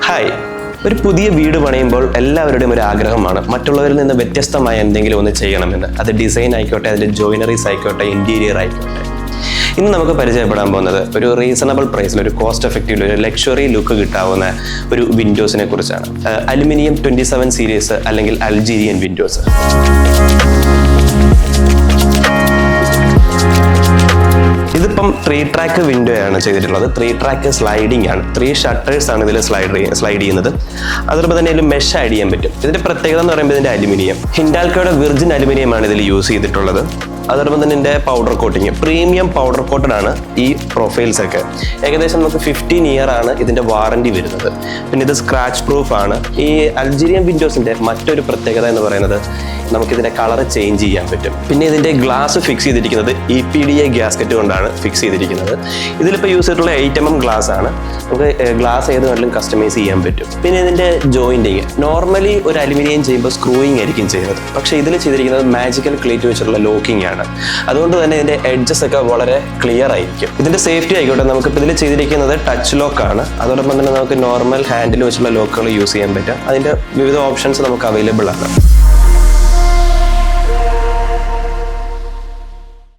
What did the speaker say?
Hi, ഒരു പുതിയ വീട് പണിയുമ്പോൾ എല്ലാവരുടെയും ഒരു ആഗ്രഹമാണ് മറ്റുള്ളവരിൽ നിന്ന് വ്യത്യസ്തമായ എന്തെങ്കിലും ഒന്ന് ചെയ്യണമെന്ന്. അത് ഡിസൈൻ ആയിക്കോട്ടെ, അതിൻ്റെ ജോയിനറീസ് ആയിക്കോട്ടെ, ഇൻറ്റീരിയർ ആയിക്കോട്ടെ. ഇന്ന് നമുക്ക് പരിചയപ്പെടാൻ പോകുന്നത് ഒരു റീസണബിൾ പ്രൈസിൽ, ഒരു കോസ്റ്റ് എഫക്റ്റീവ്, ഒരു ലക്ഷറി ലുക്ക് കിട്ടാവുന്ന ഒരു വിൻഡോസിനെ കുറിച്ചാണ്. അലുമിനിയം 27 സീരീസ് അല്ലെങ്കിൽ അൾജീരിയൻ വിൻഡോസ്. ഇതിപ്പം 3 ട്രാക്ക് വിൻഡോ ആണ് ചെയ്തിട്ടുള്ളത്. 3 ട്രാക്ക് സ്ലൈഡിംഗ് ആണ്. 3 ഷട്ടേഴ്സ് ആണ് ഇതിൽ സ്ലൈഡ് ചെയ്യുന്നത്. അതോടൊപ്പം തന്നെ ഇതിൽ മെഷ് ആഡ് ചെയ്യാൻ പറ്റും. ഇതിന്റെ പ്രത്യേകത എന്ന് പറയുമ്പോൾ ഇതിന്റെ അലുമിനിയം, ഹിൻഡാൽക്കോയുടെ വിർജിൻ അലുമിനിയം ആണ് ഇതിൽ യൂസ് ചെയ്തിട്ടുള്ളത്. അതോടൊപ്പം തന്നെ ഇതിന്റെ powder coating, premium powder coated ആണ് ഈ പ്രൊഫൈൽസ് ഒക്കെ. ഏകദേശം നമുക്ക് 15 ഇയർ ആണ് ഇതിന്റെ വാറന്റി വരുന്നത്. പിന്നെ ഇത് സ്ക്രാച്ച് പ്രൂഫ് ആണ്. ഈ അൾജീരിയൻ വിൻഡോസിന്റെ മറ്റൊരു പ്രത്യേകത എന്ന് പറയുന്നത് നമുക്കിതിന്റെ കളർ ചേഞ്ച് ചെയ്യാൻ പറ്റും. പിന്നെ ഇതിന്റെ ഗ്ലാസ് ഫിക്സ് ചെയ്തിരിക്കുന്നത് EPDA ഗ്യാസ്കറ്റ് കൊണ്ടാണ് ഫിക്സ് ചെയ്തിരിക്കുന്നത്. ഇതിലിപ്പോൾ യൂസ് ചെയ്തിട്ടുള്ള 8mm ഗ്ലാസ് ആണ്. നമുക്ക് ഗ്ലാസ് ഏത് വേണമെങ്കിലും കസ്റ്റമൈസ് ചെയ്യാൻ പറ്റും. പിന്നെ ഇതിന്റെ ജോയിന്റിങ്, നോർമലി ഒരു അലുമിനിയം ചെയ്യുമ്പോൾ സ്ക്രൂയിങ് ആയിരിക്കും ചെയ്യുന്നത്. പക്ഷേ ഇതിൽ ചെയ്തിരിക്കുന്നത് മാജിക്കൽ ക്ലീറ്റ് വെച്ചിട്ടുള്ള ലോക്കിംഗ് ആണ്. അതുകൊണ്ട് തന്നെ ഇതിന്റെ എഡ്ജസ് ഒക്കെ വളരെ ക്ലിയർ ആയിരിക്കും. ഇതിന്റെ സേഫ്റ്റി ആയിക്കോട്ടെ, നമുക്കിപ്പോൾ ഇതിൽ ചെയ്തിരിക്കുന്നത് ടച്ച് ലോക്ക് ആണ്. അതോടൊപ്പം തന്നെ നമുക്ക് നോർമൽ ഹാൻഡിൽ വെച്ചുള്ള ലോക്കുകൾ യൂസ് ചെയ്യാൻ പറ്റും. അതിന്റെ വിവിധ ഓപ്ഷൻസ് നമുക്ക് അവൈലബിൾ ആണ്.